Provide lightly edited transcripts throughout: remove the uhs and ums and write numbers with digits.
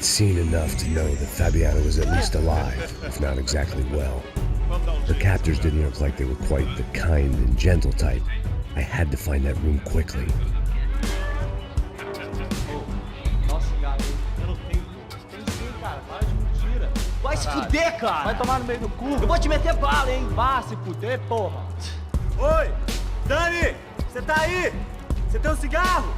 I'd seen enough to know that Fabiana was at least alive, if not exactly well. Her captors didn't look like they were quite the kind and gentle type. I had to find that room quickly. Vai se fuder, cara! Vai tomar no meio do cu! Eu vou te meter bala, hein? Vá se fuder, porra! Oi! Dani! Você tá aí? Você tem um cigarro?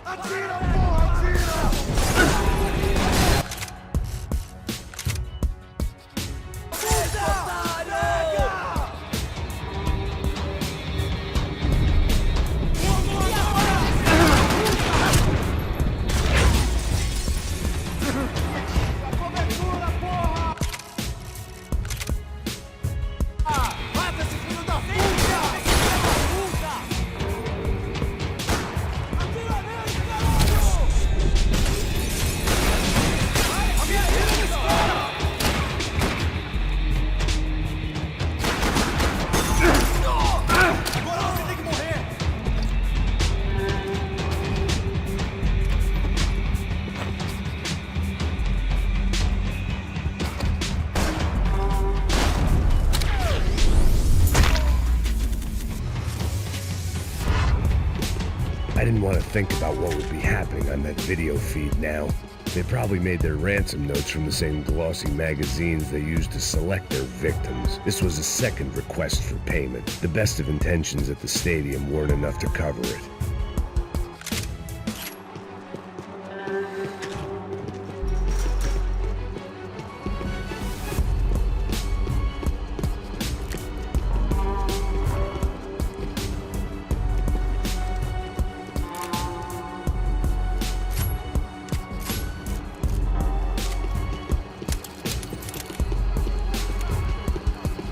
Atira, porra! Atira! I didn't want to think about what would be happening on that video feed now. They probably made their ransom notes from the same glossy magazines they used to select their victims. This was a second request for payment. The best of intentions at the stadium weren't enough to cover it.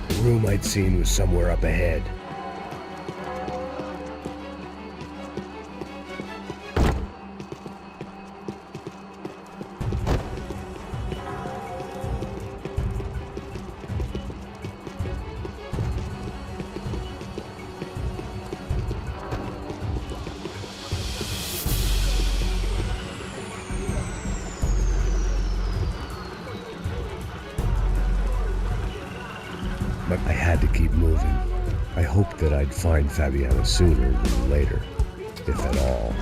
The room I'd seen was somewhere up ahead. But I had to keep moving. I hoped that I'd find Fabiana sooner than later, if at all.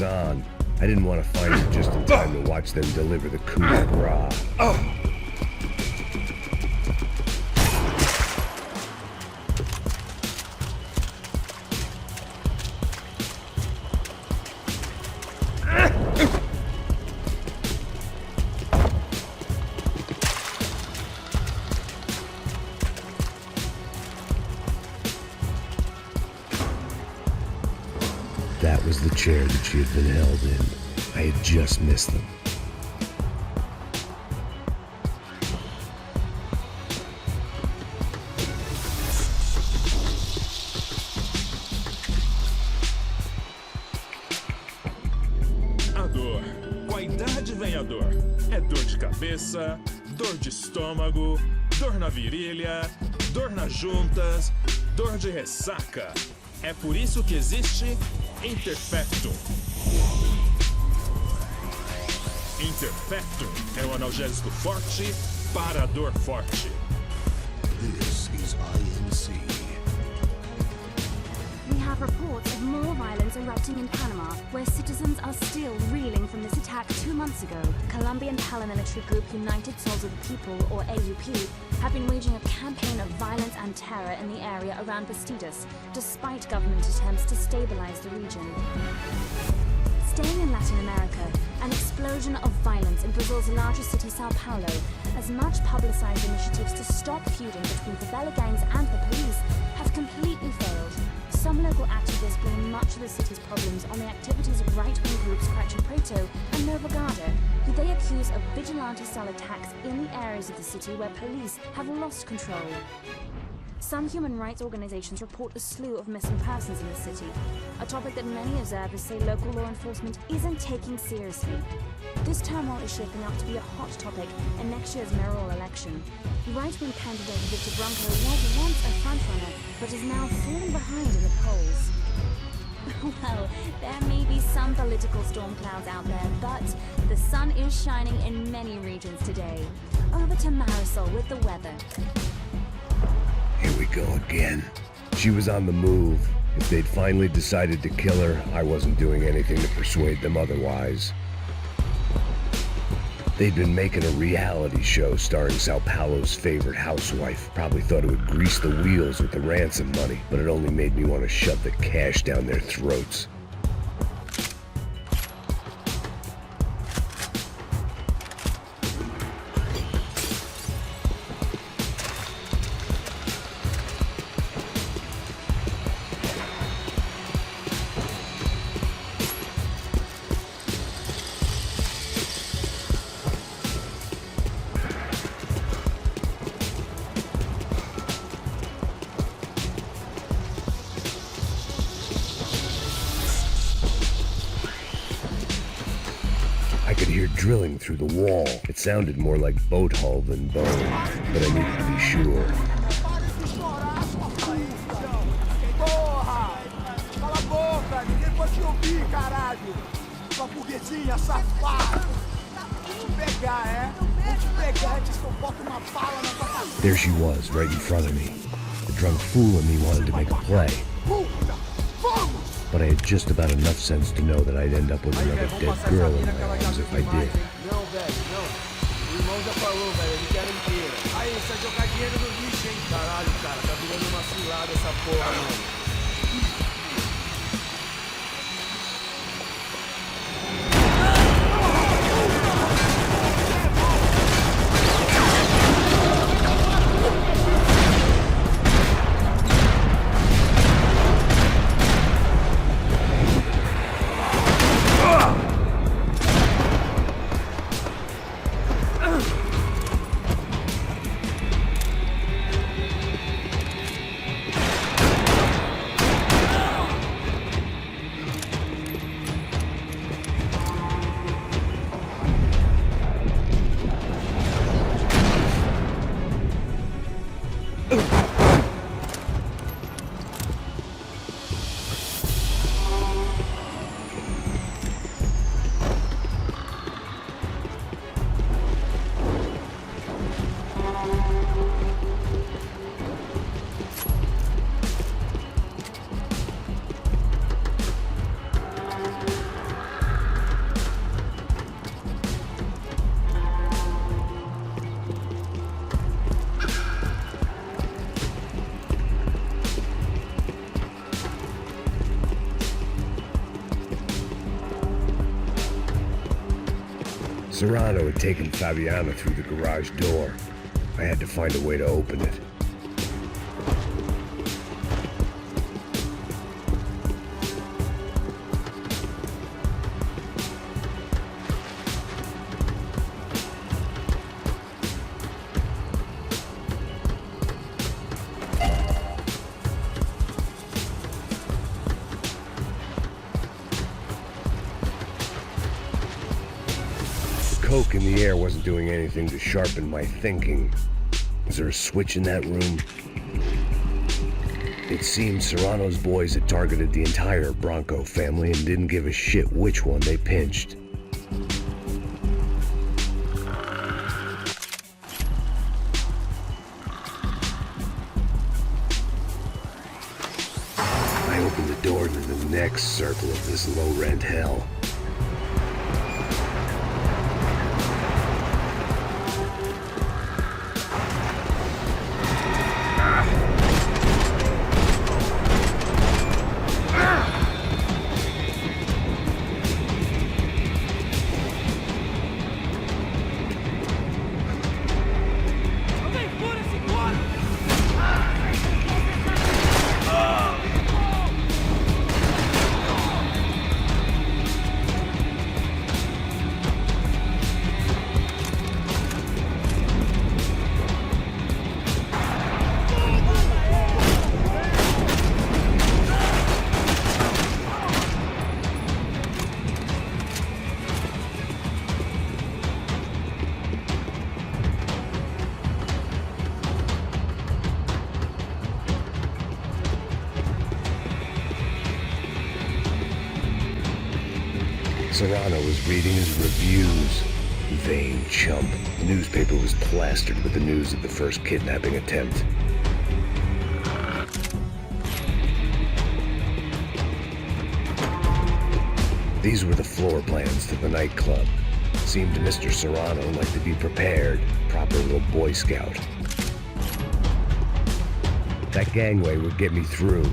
lights on. I didn't want to find it just in time to watch them deliver the coup de grace. That was the chair that she had been held in. I had just missed them. A dor. Com a idade vem a dor. É dor de cabeça, dor de estômago, dor na virilha, dor nas juntas, dor de ressaca. É por isso que existe Interfectum. Interfectum é um analgésico forte para a dor forte. This is INC. We have reports of more violence erupting in Panama, where citizens are still reeling from this attack 2 months ago. Colombian paramilitary group United Souls of the People, or AUP, have been waging a campaign of violence and terror in the area around Bastidas, despite government attempts to stabilize the region. Staying in Latin America, an explosion of violence in Brazil's largest city, São Paulo, as much publicized initiatives to stop feuding between favela gangs and the police have completely failed. Some local activists blame much of the city's problems on the activities of right-wing groups Cracha Preto and Nova Garda, who they accuse of vigilante-style attacks in the areas of the city where police have lost control. Some human rights organizations report a slew of missing persons in the city, a topic that many observers say local law enforcement isn't taking seriously. This turmoil is shaping up to be a hot topic in next year's mayoral election. Right-wing candidate Victor Branco was once a frontrunner, but is now falling behind in the polls. Well, there may be some political storm clouds out there, but the sun is shining in many regions today. Over to Marisol with the weather. Here we go again. She was on the move. If they'd finally decided to kill her, I wasn't doing anything to persuade them otherwise. They'd been making a reality show starring Sao Paulo's favorite housewife. Probably thought it would grease the wheels with the ransom money, but it only made me want to shove the cash down their throats. I could hear drilling through the wall. It sounded more like boat hull than bone, but I needed to be sure. Porra! Cala a boca! Ninguém pode te ouvir, caralho! Sua burguesinha safada! Vou te pegar, é? Vou te pegar antes que eu boto uma bala na tua cabeça! There she was, right in front of me. The drunk fool in me wanted to make a play. But I had just about enough sense to know that I'd end up with another dead girl in my arms if I did. Não, velho, não. O irmão já falou, velho, ele quer inteira. Aí, você vai jogar dinheiro no lixo, hein? Caralho, cara, tá virando uma cilada essa porra, mano. Serrano had taken Fabiana through the garage door. I had to find a way to open it. Coke in the air wasn't doing anything to sharpen my thinking. Was there a switch in that room? It seemed Serrano's boys had targeted the entire Bronco family and didn't give a shit which one they pinched. I opened the door to the next circle of this low-rent hell. Serrano was reading his reviews. Vain chump. The newspaper was plastered with the news of the first kidnapping attempt. These were the floor plans to the nightclub. Seemed to Mr. Serrano like to be prepared. Proper little Boy Scout. That gangway would get me through.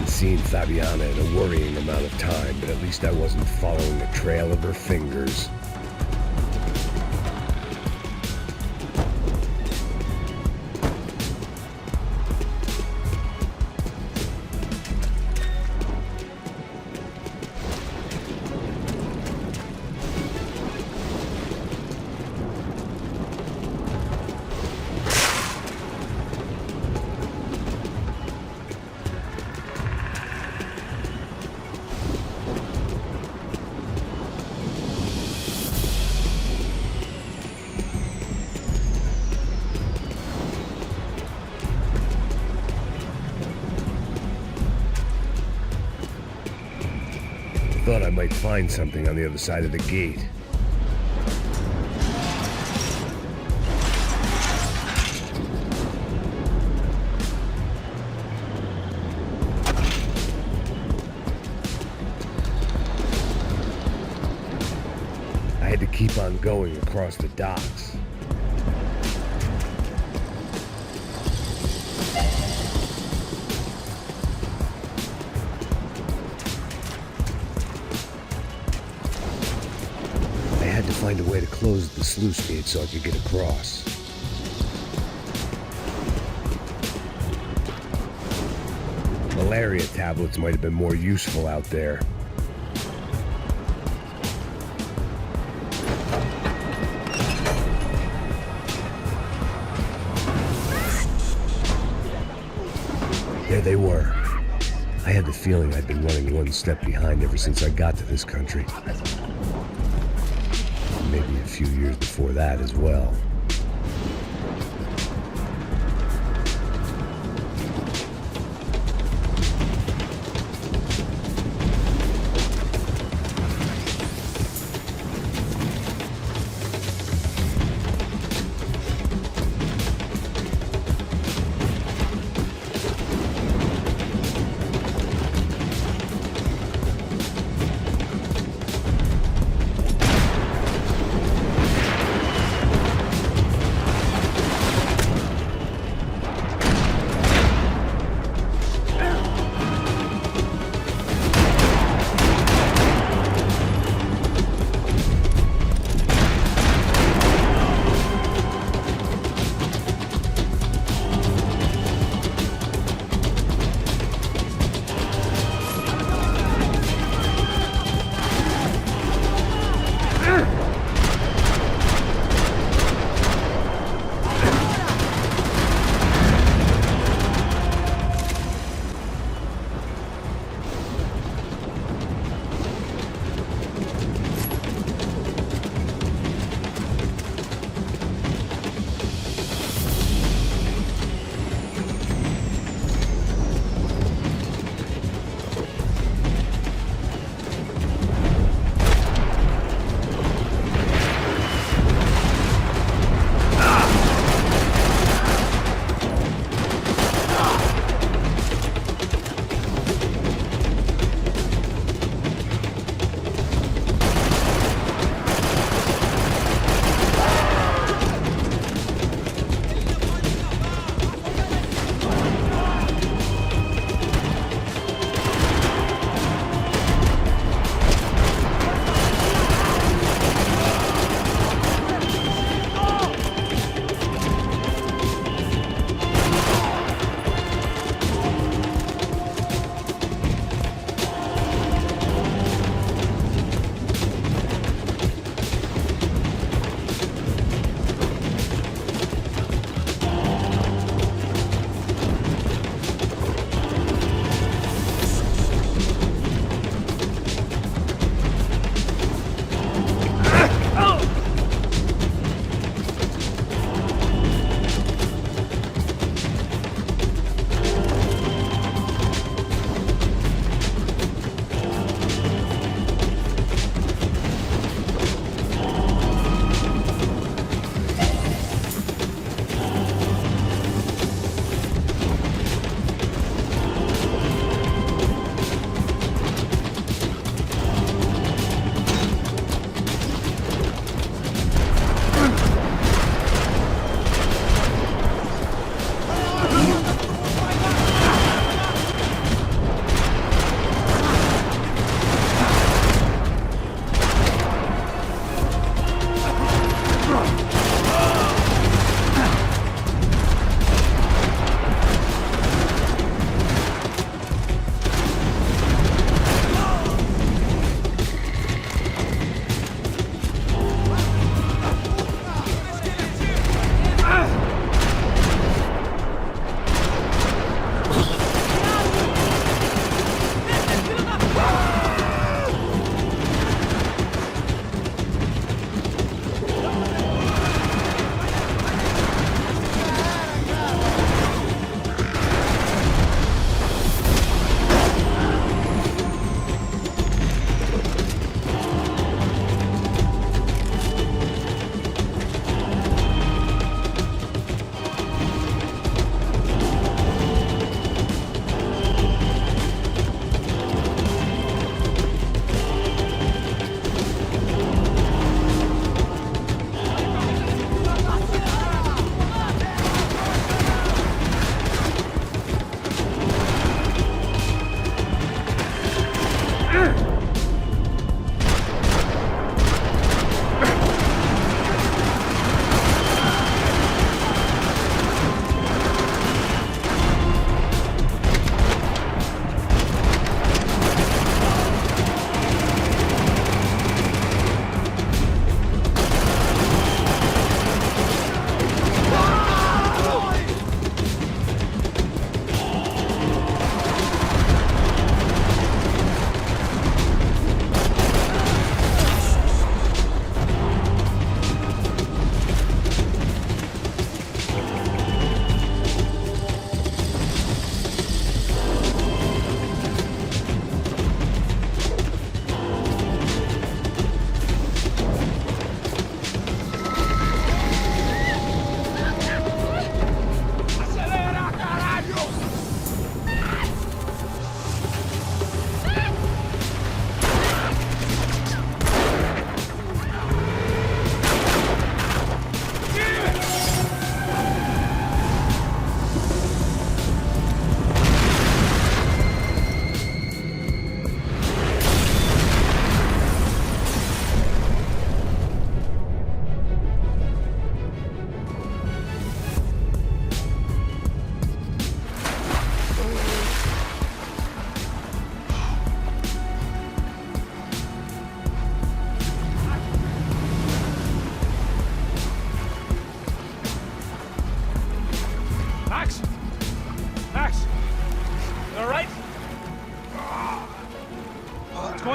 Seen Fabiana in a worrying amount of time, but at least I wasn't following the trail of her fingers. Thought I might find something on the other side of the gate. I had to keep on going across the docks. I had to find a way to close the sluice gate so I could get across. Malaria tablets might have been more useful out there. There they were. I had the feeling I'd been running one step behind ever since I got to this country. Maybe a few years before that as well.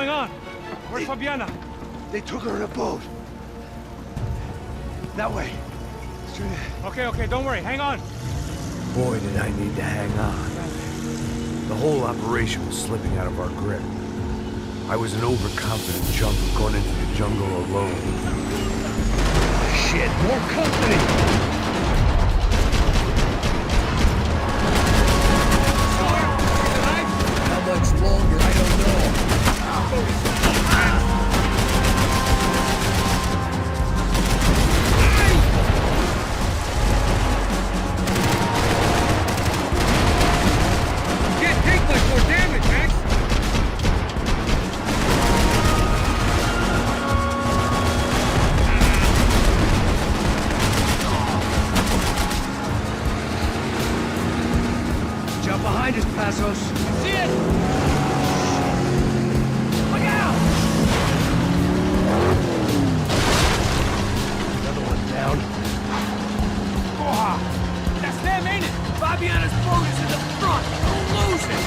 going on? Where's Fabiana? They took her in a boat. That way. Straight ahead. Okay, don't worry. Hang on. Boy, did I need to hang on. The whole operation was slipping out of our grip. I was an overconfident chump who'd gone into the jungle alone. Shit, more company! How much longer, I don't know. Can't take much more damage, Max! Jump behind us, Passos. See it! Look out! Another one down. Porra! That's them, ain't it? Fabiana's boat is in the front. Don't lose it!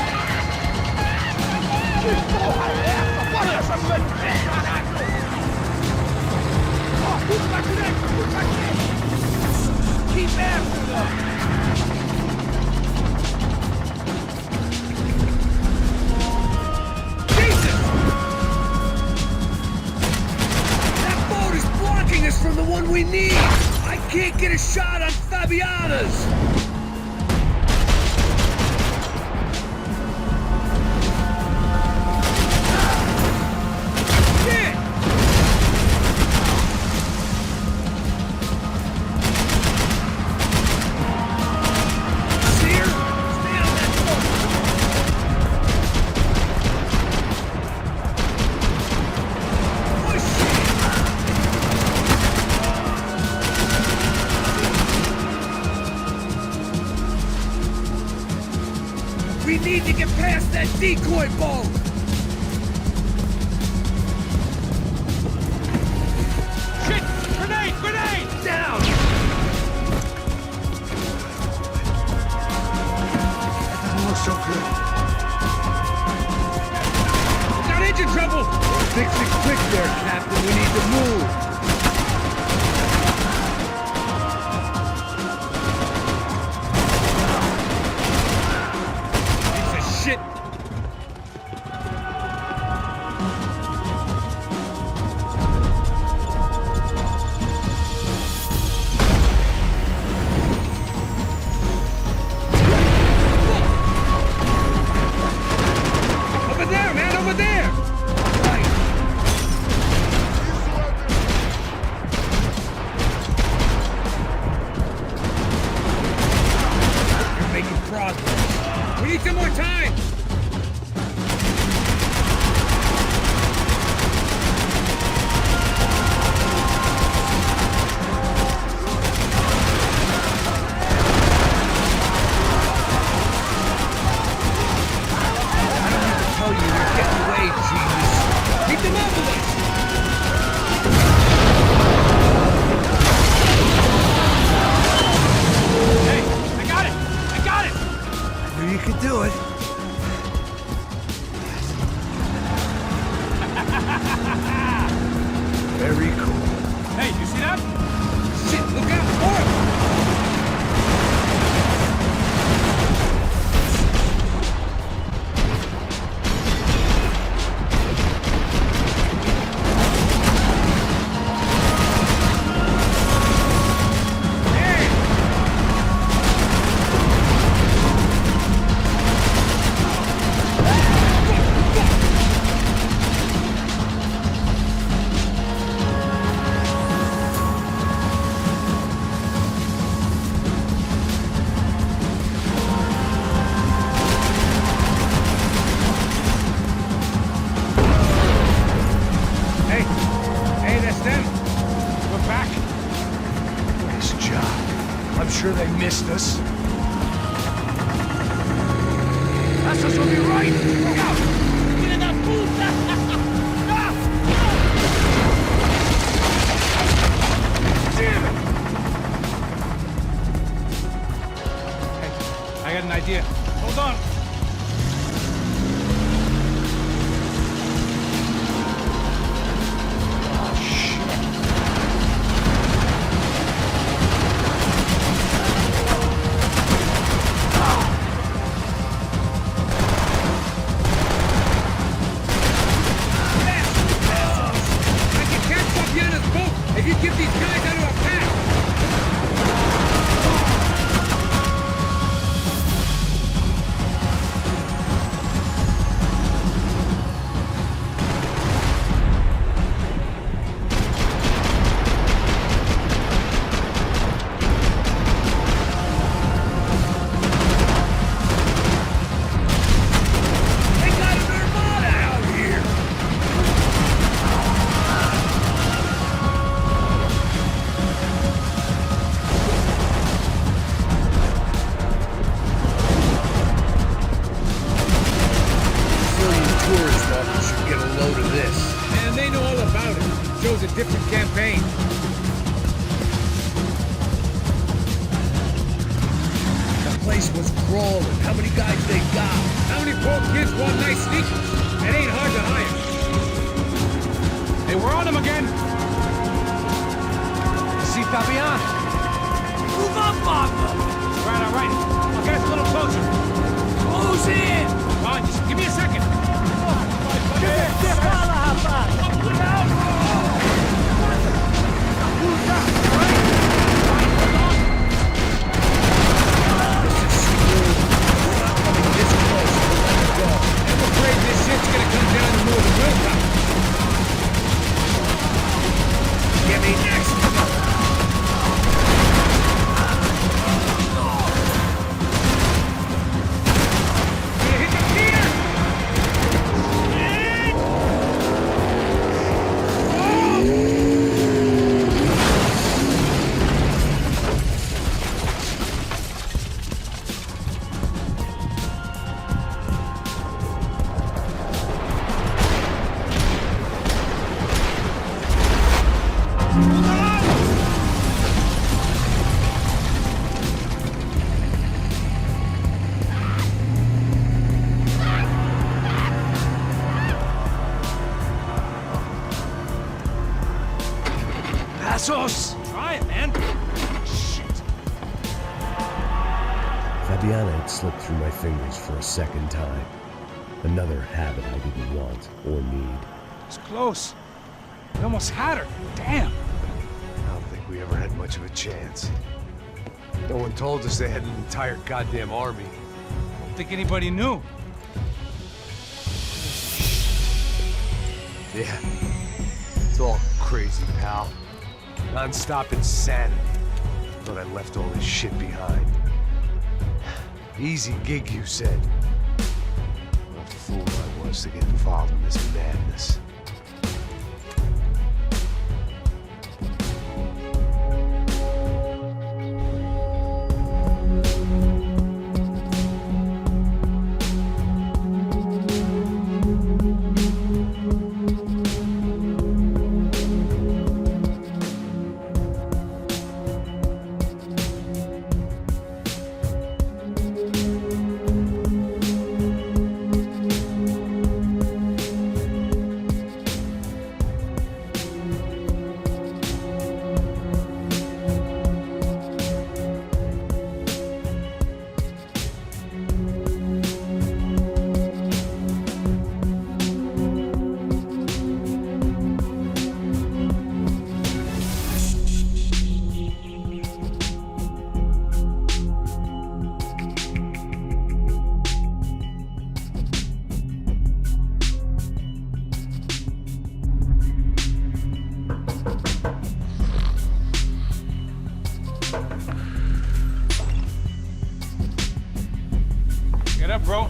Porra, essa! Olha essa bandeira, caralho! Ó, tudo pra direita, tudo pra direita! Keep after them! Us from the one we need! I can't get a shot on Fabiana's! Shit! See her? Stay on that boat! Push it! We need to get past that decoy boat! Shit! Grenade! Down! That doesn't look so good. Got engine trouble! Fix it quick there, Captain. We need to move. Shit! Over there, man! Over there! Right. You're making progress. We need some more time! Tell you, you're getting away, genius. Keep them up with us! Hey, I got it! I knew you could do it. Very cool. Hey, you see that? Shit, look out! More! sure they missed us. Passos will be right! Look out! Filha da puta! Damn it! Hey, I got an idea. Hold on. this. And they know all about it. Shows a different campaign. The place was crawling. How many guys they got? How many poor kids want nice sneakers? It ain't hard to hire. Hey, we're on him again. See Fabian. Move up, Papa. All right. I'll get us a little closer. Close in. Come on, just give me a second. Fala, rapaz. Look out. This close. Let it go. I'm afraid this shit's gonna come down to more than willpower. Give me next. Hit the pier! Passos. Try it, man. Shit. Fabiana had slipped through my fingers for a second time. Another habit I didn't want or need. It's close. We almost had her. Damn. I don't think we ever had much of a chance. No one told us they had an entire goddamn army. Don't think anybody knew. Yeah. It's all crazy, pal. Non-stop insanity. Thought I left all this shit behind. Easy gig, you said. What a fool I was to get involved in this madness. Get up, bro.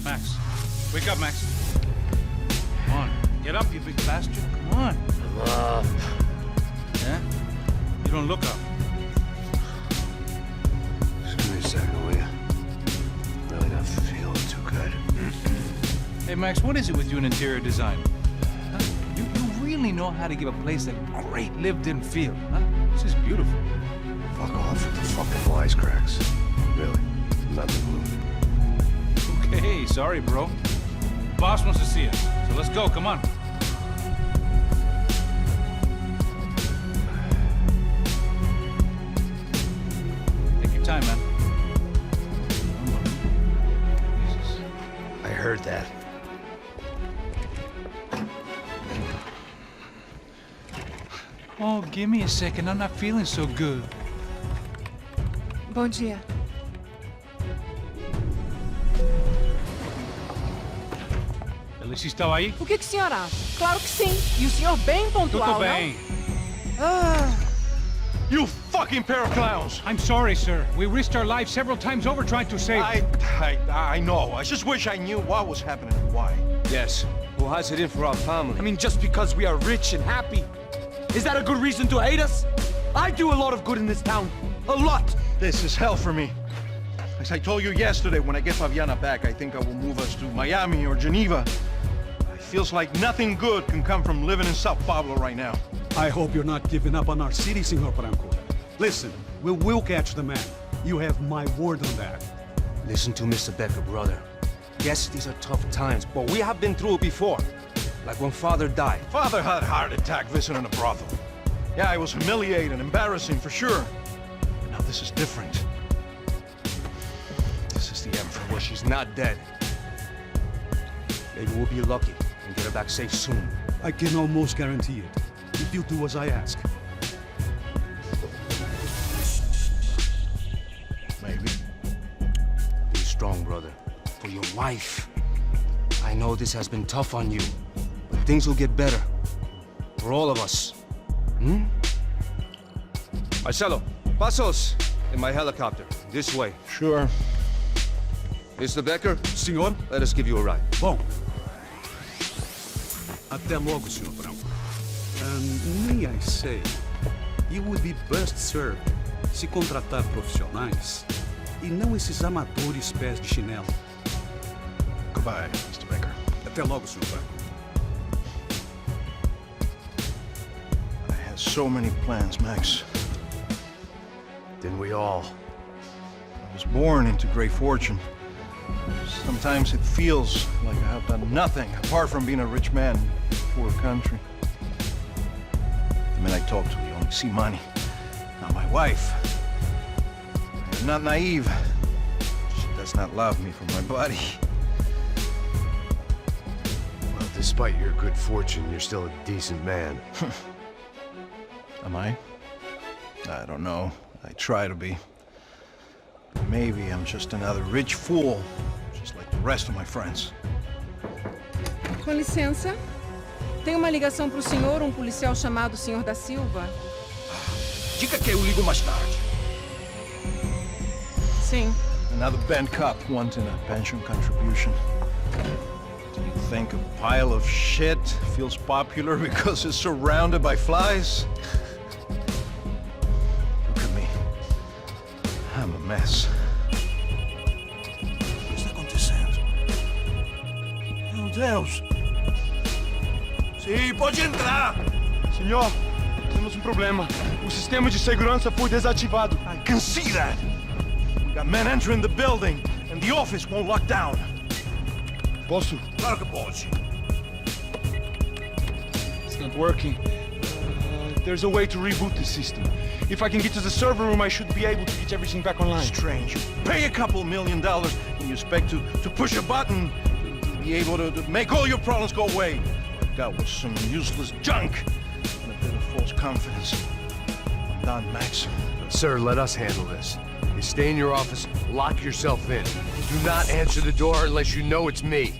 Max. Wake up, Max. Come on. Get up, you big bastard. Come on. Yeah? You don't look up. Just give me a second, will you? Really not feeling too good. Hey, Max, what is it with you in interior design? Huh? You really know how to give a place a great lived-in feel, huh? This is beautiful. Fuck off with the fucking wisecracks. Really, I'm not in the mood. Okay, sorry, bro. Boss wants to see us, so let's go, come on. Take your time, man. Jesus. I heard that. Oh, give me a second, I'm not feeling so good. Bom dia. Alice estava aí? O que o senhor acha? Claro que sim. E o senhor bem pontual, Tudo bem. não? Ah, You fucking pair of clowns! I'm sorry, sir. We risked our lives several times over trying to save... I know. I just wish I knew what was happening and why. Yes. Who has it in for our family? I mean, just because we are rich and happy. Is that a good reason to hate us? I do a lot of good in this town. A lot. This is hell for me. I Max, I told you yesterday when I get Fabiana back, I think I will move us to Miami or Geneva. It feels like nothing good can come from living in São Paulo right now. I hope you're not giving up on our city, Senor Branco. Listen, we will catch the man. You have my word on that. Listen to Mr. Becker, brother. Yes, these are tough times, but we have been through it before. Like when Father died. Father had a heart attack visiting a brothel. Yeah, it was humiliating, embarrassing for sure. But now this is different. This is the Emperor. Well, she's not dead. Maybe we'll be lucky and get her back safe soon. I can almost guarantee it, if you do as I ask. Maybe. Be strong, brother. For your wife. I know this has been tough on you, but things will get better. For all of us. Hmm? Marcelo, pasos in my helicopter. This way. Sure. Mr. Becker, Senhor? let us give you a ride. Bom. Até logo, Senhor Branco. May I say, you would be best served se contratar profissionais e não esses amadores pés de chinelo. Goodbye, Mr. Becker. Até logo, Senhor Branco. I had so many plans, Max. Didn't we all? I was born into great fortune. Sometimes it feels like I have done nothing apart from being a rich man in a poor country. The men I talk to, they only see money. Not my wife. I'm not naive. She does not love me for my body. Well, despite your good fortune, you're still a decent man. Am I? I don't know. I try to be. Maybe I'm just another rich fool, just like the rest of my friends. Com licença. Tem uma ligação pro senhor, um policial chamado Senhor da Silva. Diga que eu ligo mais tarde. Sim. Another band cop wanting a pension contribution. Do you think a pile of shit feels popular because it's surrounded by flies? Look at me. I'm a mess. O que está acontecendo? Meu Deus! Sim, pode entrar! Senhor, temos um problema. O sistema de segurança foi desativado. I can see that! We got men entering the building, and the office won't lock down. Posso? Claro que pode. It's not working. There's a way to reboot the system. If I can get to the server room, I should be able to get everything back online. Strange. You pay a couple $1 million, and you expect to push a button to be able to make all your problems go away. What I got was some useless junk and a bit of false confidence. I'm done, Max. Sir, let us handle this. You stay in your office, lock yourself in. Do not answer the door unless you know it's me.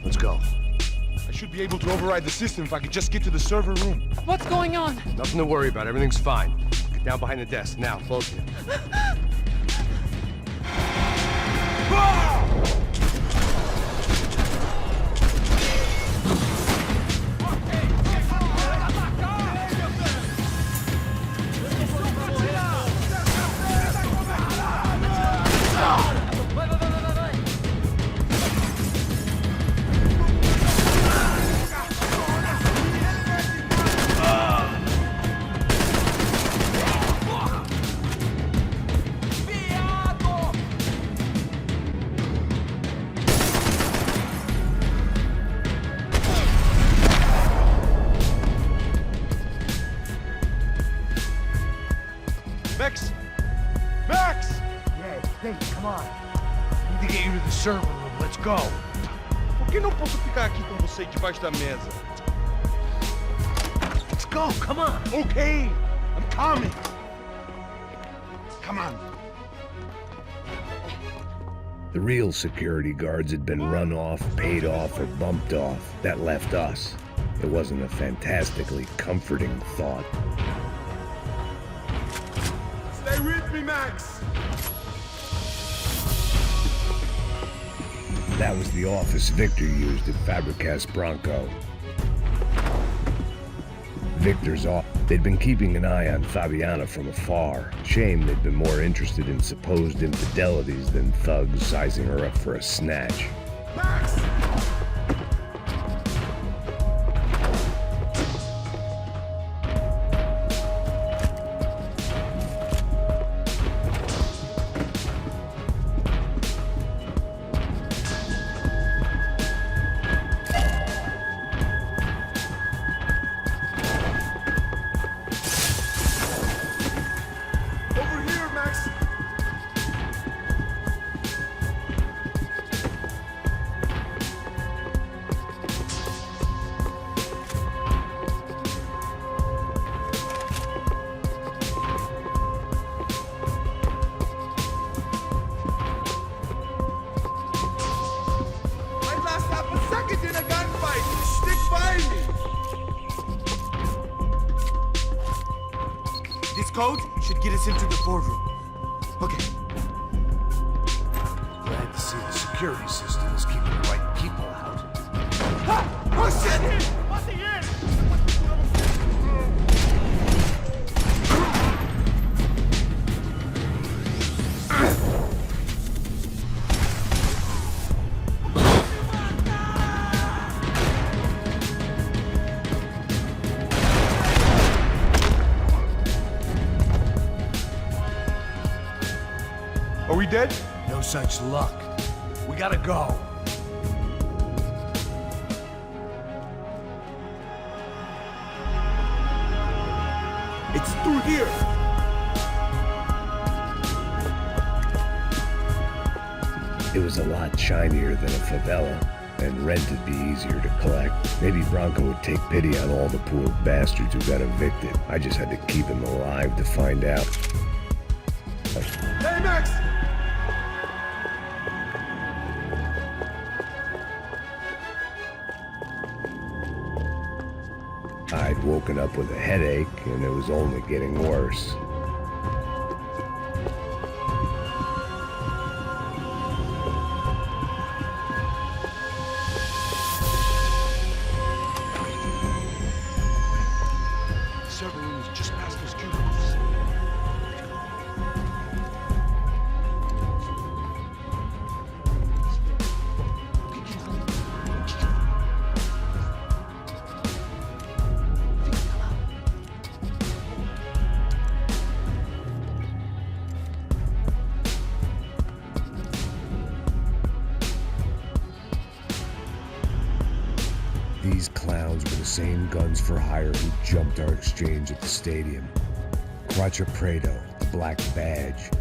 Let's go. I should be able to override the system if I could just get to the server room. What's going on? Nothing to worry about. Everything's fine. Get down behind the desk. Now, both of you. Max! Max! Yeah, hey, come on. I need to get you to the server room. Let's go. Por que não posso ficar aqui com você debaixo da mesa? Let's go, come on. Okay, I'm coming. Come on. The real security guards had been run off, paid off, or bumped off. That left us. It wasn't a fantastically comforting thought. Stay with me, Max! That was the office Victor used at Fabricas Bronco. victors off. They'd been keeping an eye on Fabiana from afar. Shame they'd been more interested in supposed infidelities than thugs sizing her up for a snatch. Max! Over here, Max! Might last half a second in a gunfight! Stick by me! This code should get us into the boardroom. Okay. Glad to see the security system is keeping the right people out. Oh shit! Are we dead? No such luck. We gotta go. It's through here! It was a lot shinier than a favela, and rent'd be easier to collect. Maybe Bronco would take pity on all the poor bastards who got evicted. I just had to keep him alive to find out. Hey, Max! I'd woken up with a headache, and it was only getting worse. Server room is just past those cubicles. These clowns were the same guns for hire who jumped our exchange at the stadium. Quattro Prado, the black badge.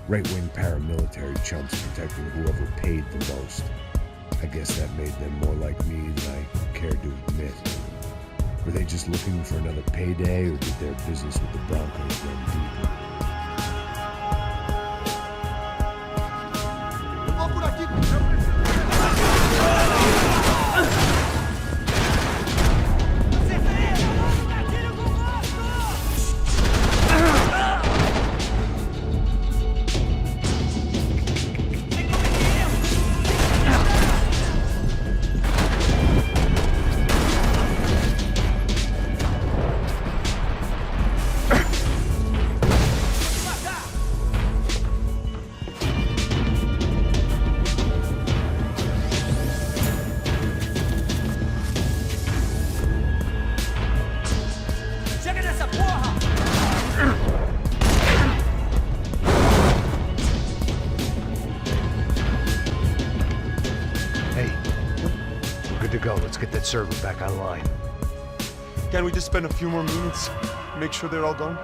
Right-wing paramilitary chumps protecting whoever paid the most. I guess that made them more like me than I cared to admit. Were they just looking for another payday, or did their business with the Broncos run deeper? Vou por aqui! to go. Let's get that server back online. Can't we just spend a few more minutes? Make sure they're all gone?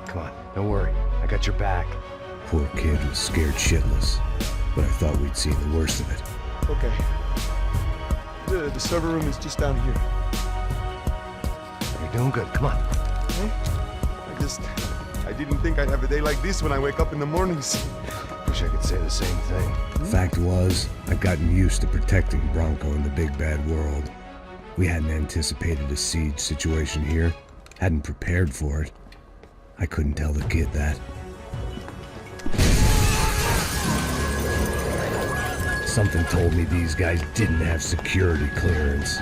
Come on, don't worry. I got your back. Poor kid was scared shitless, but I thought we'd seen the worst of it. Okay. The server room is just down here. You're doing good. Come on. Hey? I didn't think I'd have a day like this when I wake up in the mornings. Wish I could say the same thing. Fact was, I'd gotten used to protecting Bronco in the big bad world. We hadn't anticipated a siege situation here, hadn't prepared for it. I couldn't tell the kid that. Something told me these guys didn't have security clearance.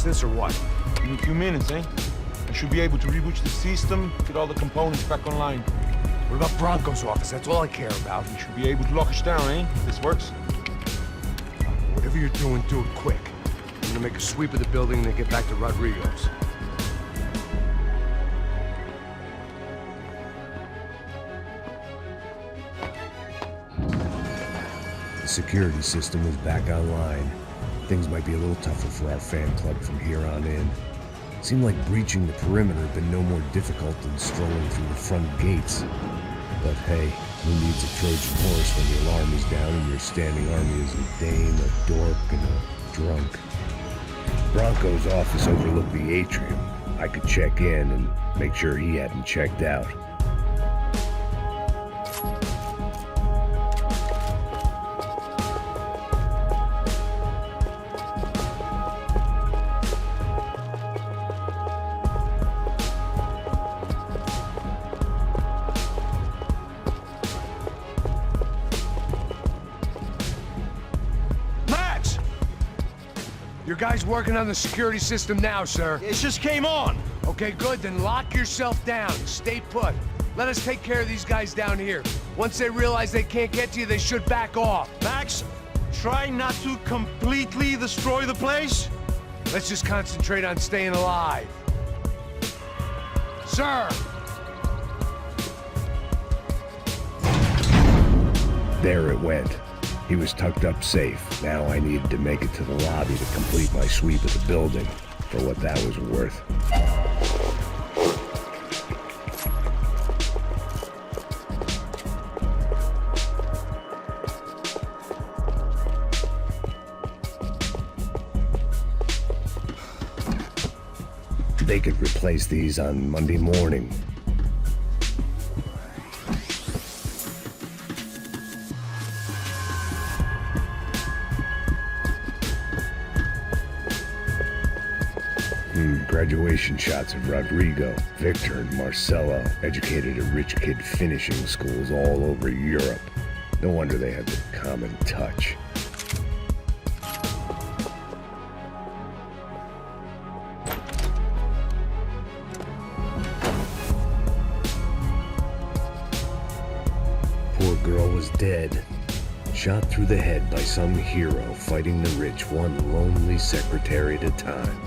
fix this or what? In a few minutes, eh? I should be able to reboot the system, get all the components back online. What about Bronco's office? That's all I care about. We should be able to lock us down, eh? If this works. Whatever you're doing, do it quick. I'm gonna make a sweep of the building and then get back to Rodrigo's. The security system is back online. Things might be a little tougher for our fan club from here on in. Seemed like breaching the perimeter had been no more difficult than strolling through the front gates. But hey, who needs a Trojan horse when the alarm is down and your standing army is a dame, a dork, and a drunk? Bronco's office overlooked the atrium. I could check in and make sure he hadn't checked out. Your guy's working on the security system now, sir. It just came on! Okay, good, then lock yourself down. Stay put. Let us take care of these guys down here. Once they realize they can't get to you, they should back off. Max, try not to completely destroy the place. Let's just concentrate on staying alive. Sir! There it went. He was tucked up safe. Now I needed to make it to the lobby to complete my sweep of the building, for what that was worth. They could replace these on Monday morning. Graduation shots of Rodrigo, Victor, and Marcelo, educated at rich kid finishing schools all over Europe. No wonder they had the common touch. Poor girl was dead. Shot through the head by some hero fighting the rich one lonely secretary at a time.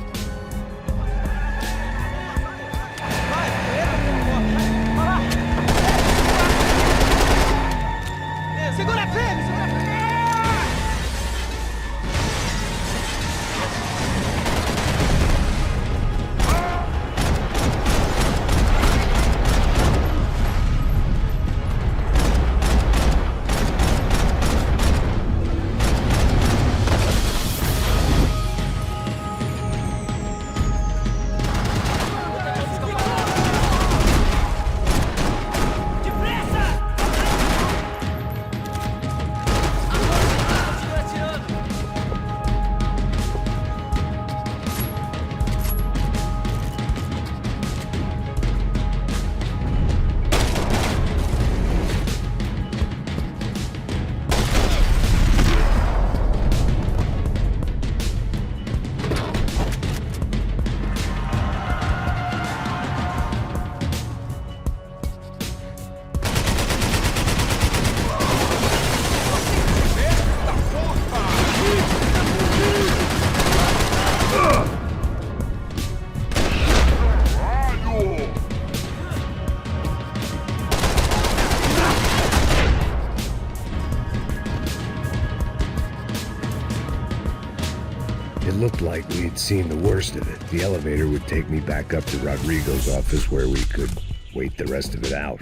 It looked like we'd seen the worst of it. The elevator would take me back up to Rodrigo's office where we could wait the rest of it out.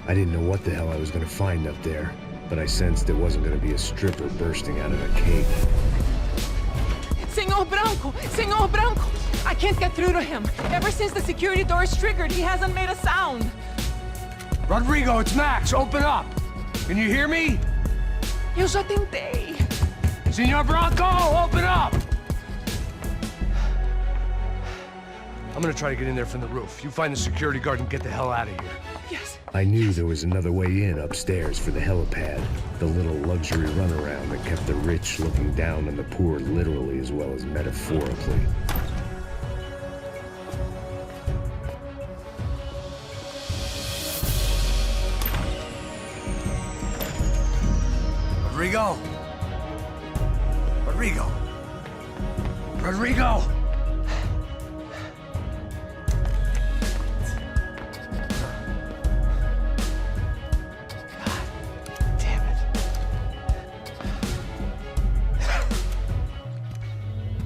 I didn't know what the hell I was gonna find up there, but I sensed it wasn't gonna be a stripper bursting out of a cake. Senor Branco! I can't get through to him. Ever since the security door is triggered, he hasn't made a sound. Rodrigo, it's Max. Open up. Can you hear me? Eu já tentei. Senor Branco, open up! I'm gonna try to get in there from the roof. You find the security guard and get the hell out of here. Yes. I knew there was another way in upstairs for the helipad, the little luxury runaround that kept the rich looking down on the poor literally as well as metaphorically. Rodrigo? Rodrigo? Rodrigo?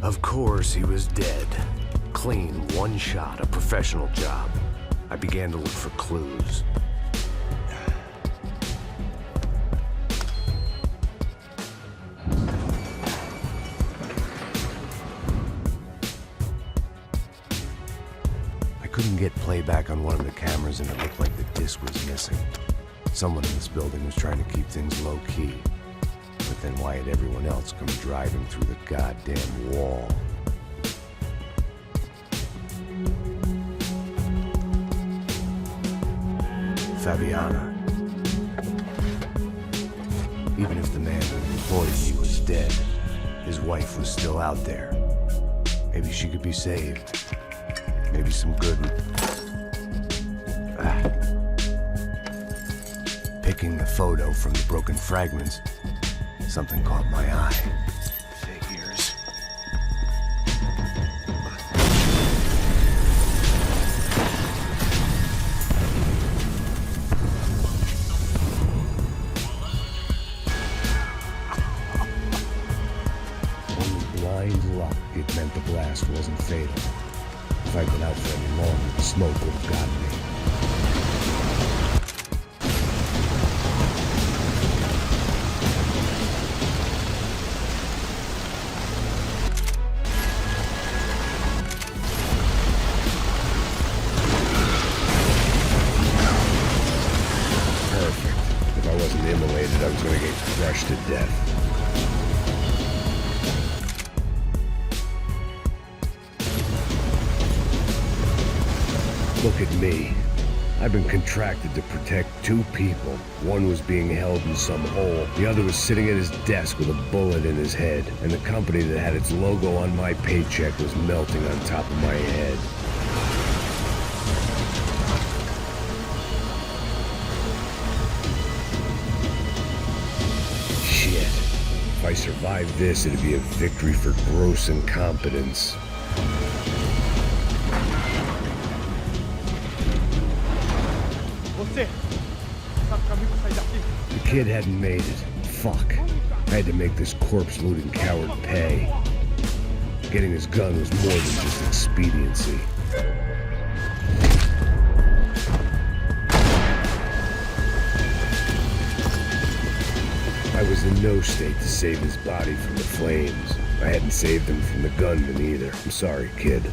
Of course, he was dead. Clean, one shot, a professional job. I began to look for clues. I couldn't get playback on one of the cameras and it looked like the disc was missing. Someone in this building was trying to keep things low-key. But then why had everyone else come driving through the goddamn wall? Fabiana. Even if the man who employed me was dead, his wife was still out there. Maybe she could be saved. Maybe some good... Picking the photo from the broken fragments, something caught my eye. Figures. Only blind luck it meant the blast wasn't fatal. If I'd been out for any longer, the smoke would have gotten me. I was gonna get crushed to death. Look at me. I've been contracted to protect two people. One was being held in some hole. The other was sitting at his desk with a bullet in his head. And the company that had its logo on my paycheck was melting on top of my head. If I survived this, it'd be a victory for gross incompetence. The kid hadn't made it. Fuck. I had to make this corpse-looting coward pay. Getting his gun was more than just expediency. I was in no state to save his body from the flames. I hadn't saved him from the gunman either. I'm sorry, kid.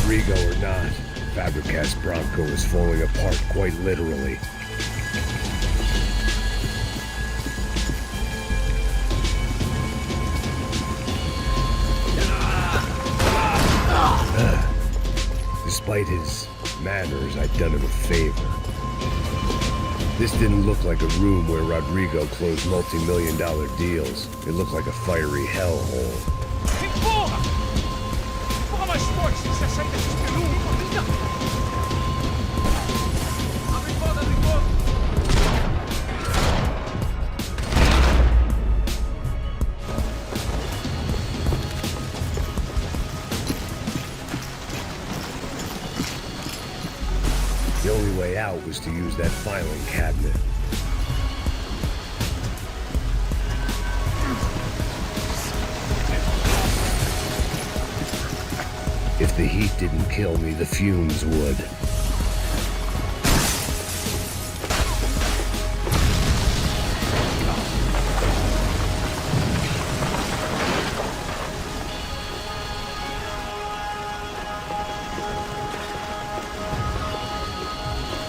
Rodrigo or not, Fabricat's Bronco is falling apart quite literally. Despite his manners, I'd done him a favor. This didn't look like a room where Rodrigo closed multi-million-dollar deals. It looked like a fiery hellhole. mais forte se você sair desse espelunho. Abre fogo, abre fogo. was to use that filing cabinet. If the heat didn't kill me, the fumes would.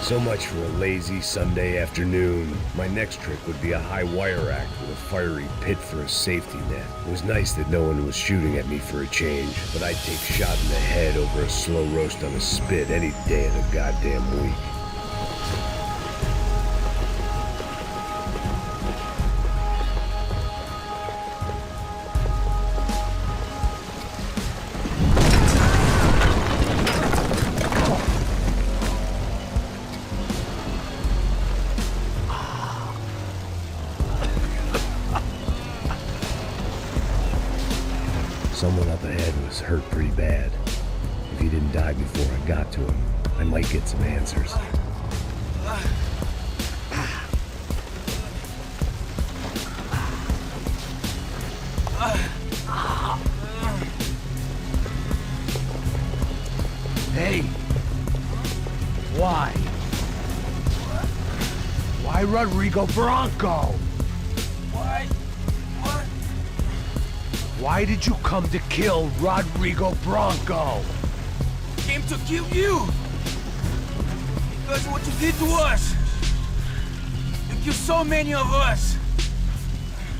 So much for a lazy Sunday afternoon. My next trick would be a high wire act with a fiery pit for a safety net. It was nice that no one was shooting at me for a change, but I'd take a shot in the head over a slow roast on a spit any day of the goddamn week. Someone up ahead was hurt pretty bad. If he didn't die before I got to him, I might get some answers. Hey! Why? Why Rodrigo Bronco? Why? What? Why did you come to kill Rodrigo Bronco? Came to kill you! Because of what you did to us! You killed so many of us!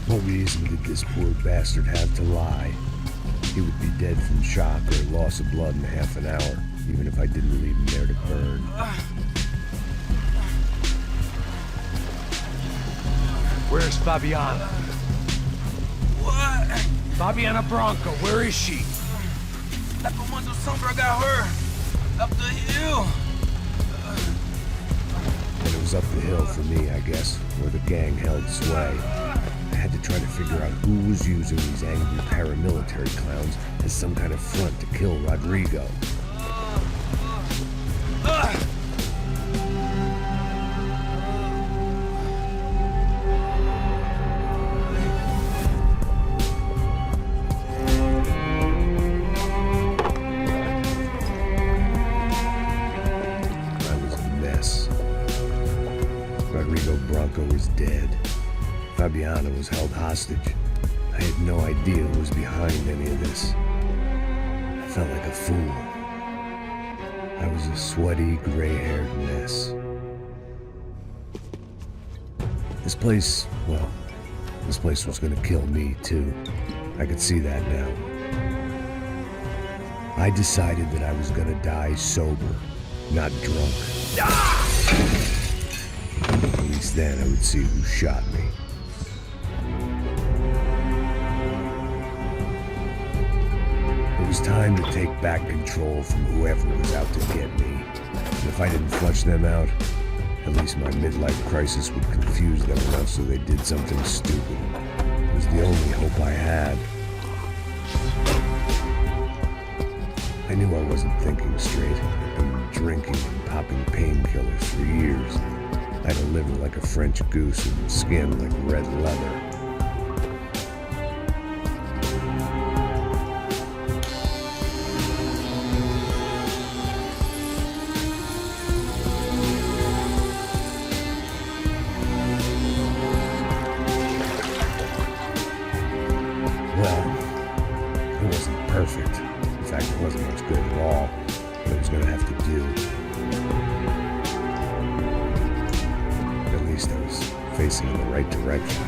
What reason did this poor bastard have to lie? He would be dead from shock or loss of blood in half an hour, even if I didn't leave him there to burn. Where's Fabiana? What? Fabiana Bronco, where is she? La Comando Sombra got her! Up the hill! And it was up the hill for me, I guess, where the gang held sway. I had to try to figure out who was using these angry paramilitary clowns as some kind of front to kill Rodrigo. I was a mess. Rodrigo Bronco was dead. Fabiana was held hostage. I had no idea who was behind any of this. I felt like a fool. I was a sweaty, gray-haired mess. This place was gonna kill me, too. I could see that now. I decided that I was gonna die sober, not drunk. At least then I would see who shot me. It was time to take back control from whoever was out to get me. And if I didn't flush them out, at least my midlife crisis would confuse them enough so they did something stupid. It was the only hope I had. I knew I wasn't thinking straight. I'd been drinking and popping painkillers for years. I had a liver like a French goose and skin like red leather. Perfect. In fact, it wasn't much good at all, but it was going to have to do. At least I was facing in the right direction.